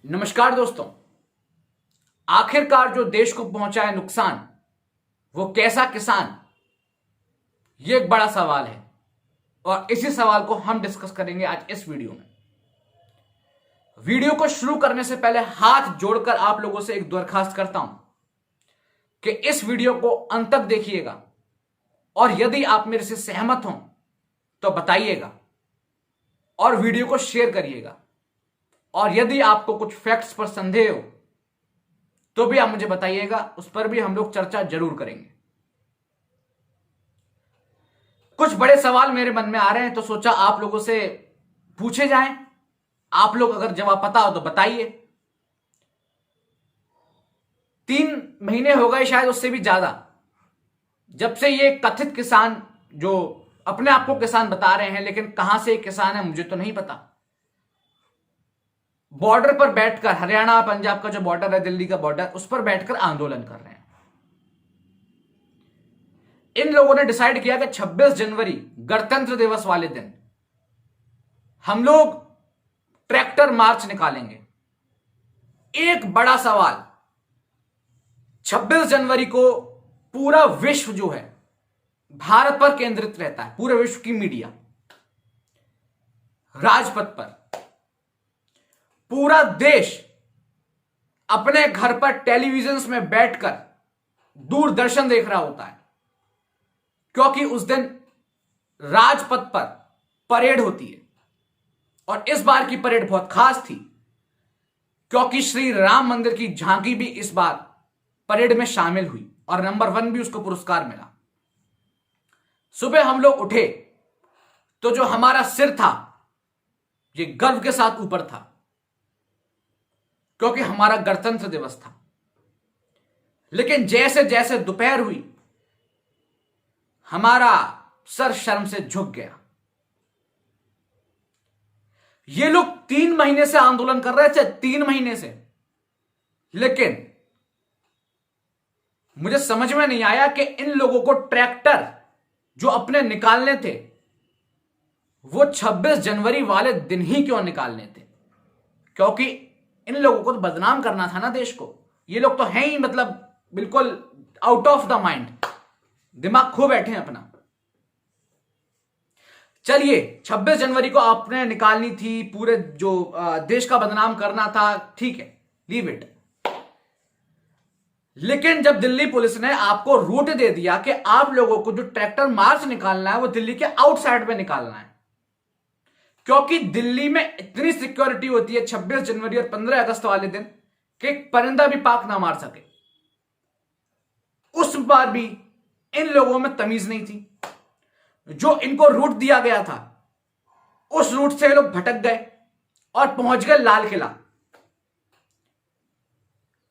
नमस्कार दोस्तों। आखिरकार जो देश को पहुंचा है नुकसान, वो कैसा किसान, ये एक बड़ा सवाल है और इसी सवाल को हम डिस्कस करेंगे आज इस वीडियो में। वीडियो को शुरू करने से पहले हाथ जोड़कर आप लोगों से एक दरखास्त करता हूं कि इस वीडियो को अंत तक देखिएगा और यदि आप मेरे से सहमत हों तो बताइएगा और वीडियो को शेयर करिएगा। और यदि आपको कुछ फैक्ट्स पर संदेह हो तो भी आप मुझे बताइएगा, उस पर भी हम लोग चर्चा जरूर करेंगे। कुछ बड़े सवाल मेरे मन में आ रहे हैं तो सोचा आप लोगों से पूछे जाएं। आप लोग अगर जवाब पता हो तो बताइए। 3 महीने हो गए, शायद उससे भी ज्यादा, जब से ये कथित किसान जो अपने आप को किसान बता रहे हैं, लेकिन कहां से किसान है मुझे तो नहीं पता, बॉर्डर पर बैठकर, हरियाणा पंजाब का जो बॉर्डर है, दिल्ली का बॉर्डर, उस पर बैठकर आंदोलन कर रहे हैं। इन लोगों ने डिसाइड किया कि 26 जनवरी गणतंत्र दिवस वाले दिन हम लोग ट्रैक्टर मार्च निकालेंगे। एक बड़ा सवाल, 26 जनवरी को पूरा विश्व जो है भारत पर केंद्रित रहता है, पूरे विश्व की मीडिया राजपथ पर, पूरा देश अपने घर पर टेलीविजन में बैठकर दूरदर्शन देख रहा होता है, क्योंकि उस दिन राजपथ पर परेड होती है। और इस बार की परेड बहुत खास थी क्योंकि श्री राम मंदिर की झांकी भी इस बार परेड में शामिल हुई और नंबर 1 भी उसको पुरस्कार मिला। सुबह हम लोग उठे तो जो हमारा सिर था ये गर्व के साथ ऊपर था, क्योंकि हमारा गणतंत्र दिवस था। लेकिन जैसे जैसे दोपहर हुई हमारा सर शर्म से झुक गया। ये लोग 3 महीने से आंदोलन कर रहे थे, 3 महीने से, लेकिन मुझे समझ में नहीं आया कि इन लोगों को ट्रैक्टर जो अपने निकालने थे वो 26 जनवरी वाले दिन ही क्यों निकालने थे, क्योंकि इन लोगों को तो बदनाम करना था ना देश को। ये लोग तो हैं ही मतलब बिल्कुल आउट ऑफ द माइंड, दिमाग खो बैठे हैं अपना। चलिए, 26 जनवरी को आपने निकालनी थी, पूरे जो देश का बदनाम करना था, ठीक है, लीव इट। लेकिन जब दिल्ली पुलिस ने आपको रूट दे दिया कि आप लोगों को जो ट्रैक्टर मार्च निकालना है वो दिल्ली के आउटसाइड में निकालना है, क्योंकि दिल्ली में इतनी सिक्योरिटी होती है 26 जनवरी और 15 अगस्त वाले दिन कि परिंदा भी पाक ना मार सके, उस बार भी इन लोगों में तमीज नहीं थी। जो इनको रूट दिया गया था उस रूट से ये लोग भटक गए और पहुंच गए लाल किला।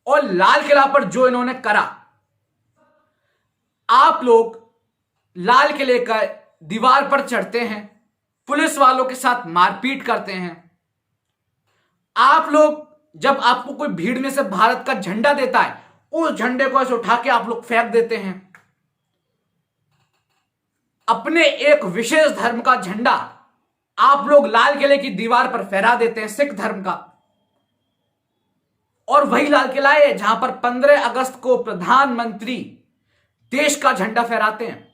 और लाल किला पर जो इन्होंने करा, आप लोग लाल किले का दीवार पर चढ़ते हैं, पुलिस वालों के साथ मारपीट करते हैं। आप लोग, जब आपको कोई भीड़ में से भारत का झंडा देता है, उस झंडे को ऐसे उठा के आप लोग फेंक देते हैं। अपने एक विशेष धर्म का झंडा आप लोग लाल किले की दीवार पर फहरा देते हैं, सिख धर्म का। और वही लाल किला है जहां पर 15 अगस्त को प्रधानमंत्री देश का झंडा फहराते हैं।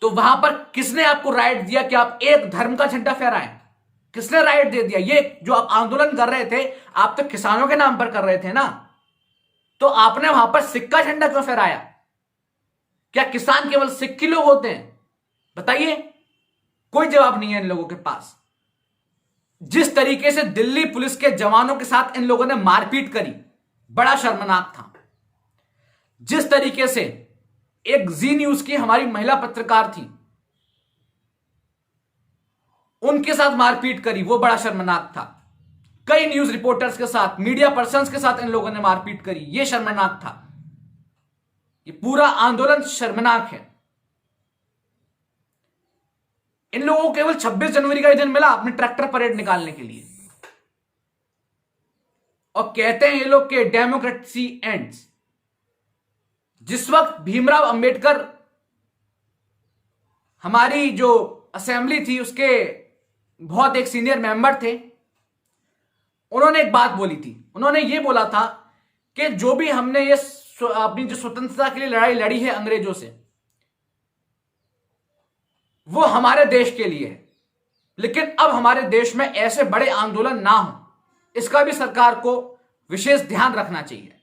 तो वहां पर किसने आपको राइट दिया कि आप एक धर्म का झंडा फहराएं? किसने राइट दे दिया? ये जो आप आंदोलन कर रहे थे, आप तो किसानों के नाम पर कर रहे थे ना, तो आपने वहां पर सिख का झंडा क्यों फहराया? क्या किसान केवल सिख ही लोग होते हैं? बताइए। कोई जवाब नहीं है इन लोगों के पास। जिस तरीके से दिल्ली पुलिस के जवानों के साथ इन लोगों ने मारपीट करी, बड़ा शर्मनाक था। जिस तरीके से एक जी न्यूज की हमारी महिला पत्रकार थी, उनके साथ मारपीट करी, वो बड़ा शर्मनाक था। कई न्यूज रिपोर्टर्स के साथ, मीडिया पर्सन्स के साथ इन लोगों ने मारपीट करी, ये शर्मनाक था। ये पूरा आंदोलन शर्मनाक है। इन लोगों को केवल 26 जनवरी का ही दिन मिला अपने ट्रैक्टर परेड निकालने के लिए, और कहते हैं ये लोग के डेमोक्रेसी एंड्स। जिस वक्त भीमराव अंबेडकर हमारी जो असेंबली थी उसके बहुत एक सीनियर मेंबर थे, उन्होंने एक बात बोली थी, उन्होंने ये बोला था कि जो भी हमने ये अपनी जो स्वतंत्रता के लिए लड़ाई लड़ी है अंग्रेजों से, वो हमारे देश के लिए है, लेकिन अब हमारे देश में ऐसे बड़े आंदोलन ना हो, इसका भी सरकार को विशेष ध्यान रखना चाहिए।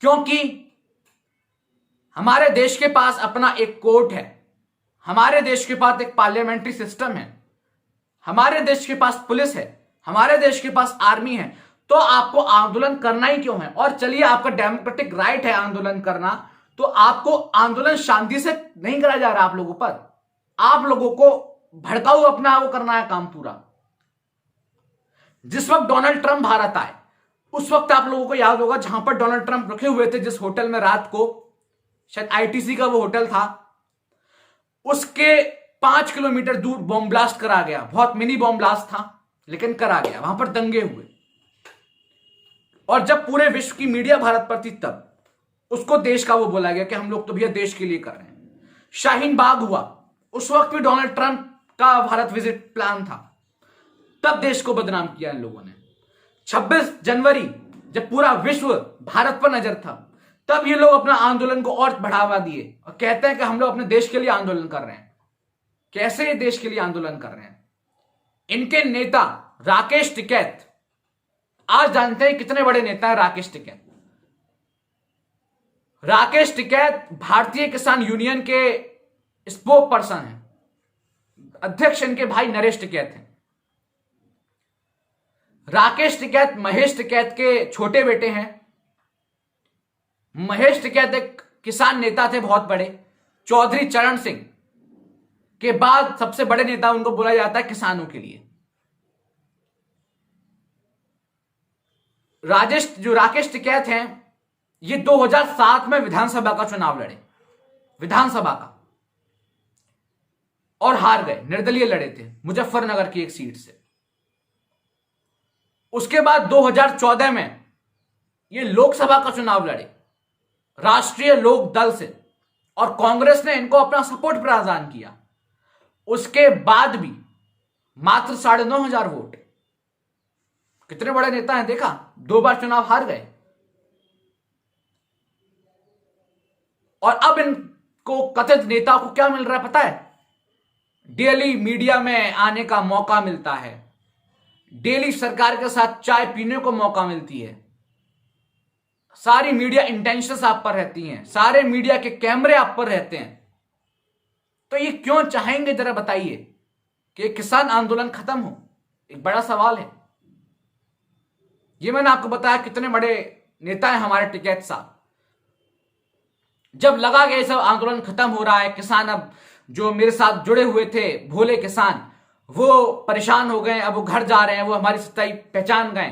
क्योंकि हमारे देश के पास अपना एक कोर्ट है, हमारे देश के पास एक पार्लियामेंट्री सिस्टम है, हमारे देश के पास पुलिस है, हमारे देश के पास आर्मी है, तो आपको आंदोलन करना ही क्यों है? और चलिए आपका डेमोक्रेटिक राइट है आंदोलन करना, तो आपको आंदोलन शांति से नहीं करा जा रहा आप लोगों पर, आप लोगों को भड़काऊ अपना वो करना है काम पूरा। जिस वक्त डोनाल्ड ट्रंप भारत आए, उस वक्त आप लोगों को याद होगा जहां पर डोनाल्ड ट्रंप रुके हुए थे, जिस होटल में रात को, शायद आईटीसी का वो होटल था, उसके 5 किलोमीटर दूर बॉम्ब ब्लास्ट करा गया। बहुत मिनी बॉम्ब ब्लास्ट था, लेकिन करा गया। वहां पर दंगे हुए, और जब पूरे विश्व की मीडिया भारत पर थी, तब उसको देश का वो बोला गया कि हम लोग तो भैया देश के लिए कर रहे हैं। शाहीन बाग हुआ, उस वक्त भी डोनाल्ड ट्रंप का भारत विजिट प्लान था, तब देश को बदनाम किया इन लोगों ने। 26 जनवरी जब पूरा विश्व भारत पर नजर था, तब ये लोग अपना आंदोलन को और बढ़ावा दिए और कहते हैं कि हम लोग अपने देश के लिए आंदोलन कर रहे हैं। कैसे ये देश के लिए आंदोलन कर रहे हैं? इनके नेता राकेश टिकैत, आज जानते हैं कितने बड़े नेता है राकेश टिकैत। राकेश टिकैत भारतीय किसान यूनियन के स्पोक पर्सन है, अध्यक्ष इनके भाई नरेश टिकैत हैं। राकेश टिकैत महेश टिकैत के छोटे बेटे हैं। महेश टिकैत एक किसान नेता थे बहुत बड़े, चौधरी चरण सिंह के बाद सबसे बड़े नेता उनको बोला जाता है किसानों के लिए। राकेश टिकैत हैं, ये 2007 में विधानसभा का चुनाव लड़े, विधानसभा का, और हार गए। निर्दलीय लड़े थे मुजफ्फरनगर की एक सीट से। उसके बाद 2014 में ये लोकसभा का चुनाव लड़े राष्ट्रीय लोक दल से, और कांग्रेस ने इनको अपना सपोर्ट प्रदान किया। उसके बाद भी मात्र 9,500 वोट। कितने बड़े नेता हैं देखा, 2 बार चुनाव हार गए। और अब इनको कथित नेता को क्या मिल रहा है पता है? डेली मीडिया में आने का मौका मिलता है, डेली सरकार के साथ चाय पीने को मौका मिलती है, सारी मीडिया इंटेंशंस आप पर रहती हैं, सारे मीडिया के कैमरे आप पर रहते हैं। तो ये क्यों चाहेंगे जरा बताइए कि किसान आंदोलन खत्म हो? एक बड़ा सवाल है। ये मैंने आपको बताया कितने बड़े नेता हैं हमारे टिकैत साहब। जब लगा कि सब आंदोलन खत्म हो रहा है, किसान अब जो मेरे साथ जुड़े हुए थे भोले किसान, वो परेशान हो गए, अब वो घर जा रहे हैं, वो हमारी सच्चाई पहचान गए,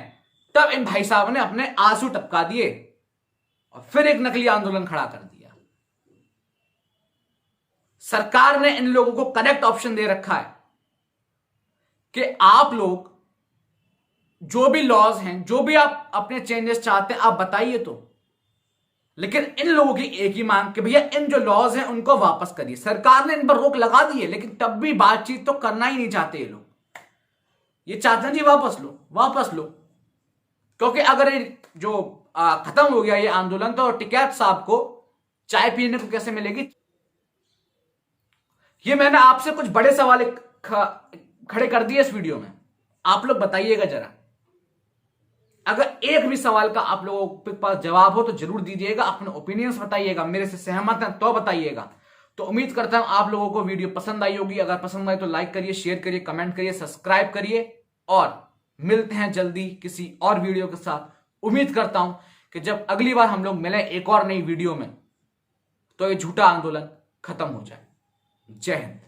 तब इन भाई साहब ने अपने आंसू टपका दिए और फिर एक नकली आंदोलन खड़ा कर दिया। सरकार ने इन लोगों को करेक्ट ऑप्शन दे रखा है कि आप लोग जो भी लॉज हैं, जो भी आप अपने चेंजेस चाहते हैं, आप बताइए तो। लेकिन इन लोगों की एक ही मांग कि भैया इन जो लॉज हैं उनको वापस करिए। सरकार ने इन पर रोक लगा दी है, लेकिन तब भी बातचीत तो करना ही नहीं चाहते ये लोग। ये चाहते हैं जी वापस लो, वापस लो, क्योंकि अगर ये जो खत्म हो गया ये आंदोलन, तो टिकैत साहब को चाय पीने को कैसे मिलेगी? ये मैंने आपसे कुछ बड़े सवाल खड़े कर दिए इस वीडियो में, आप लोग बताइएगा जरा। अगर एक भी सवाल का आप लोगों के पास जवाब हो तो जरूर दीजिएगा, अपने ओपिनियंस बताइएगा, मेरे से सहमत हैं तो बताइएगा। तो उम्मीद करता हूं आप लोगों को वीडियो पसंद आई होगी। अगर पसंद आई तो लाइक करिए, शेयर करिए, कमेंट करिए, सब्सक्राइब करिए, और मिलते हैं जल्दी किसी और वीडियो के साथ। उम्मीद करता हूं कि जब अगली बार हम लोग मिलें एक और नई वीडियो में, तो ये झूठा आंदोलन खत्म हो जाए। जय हिंद।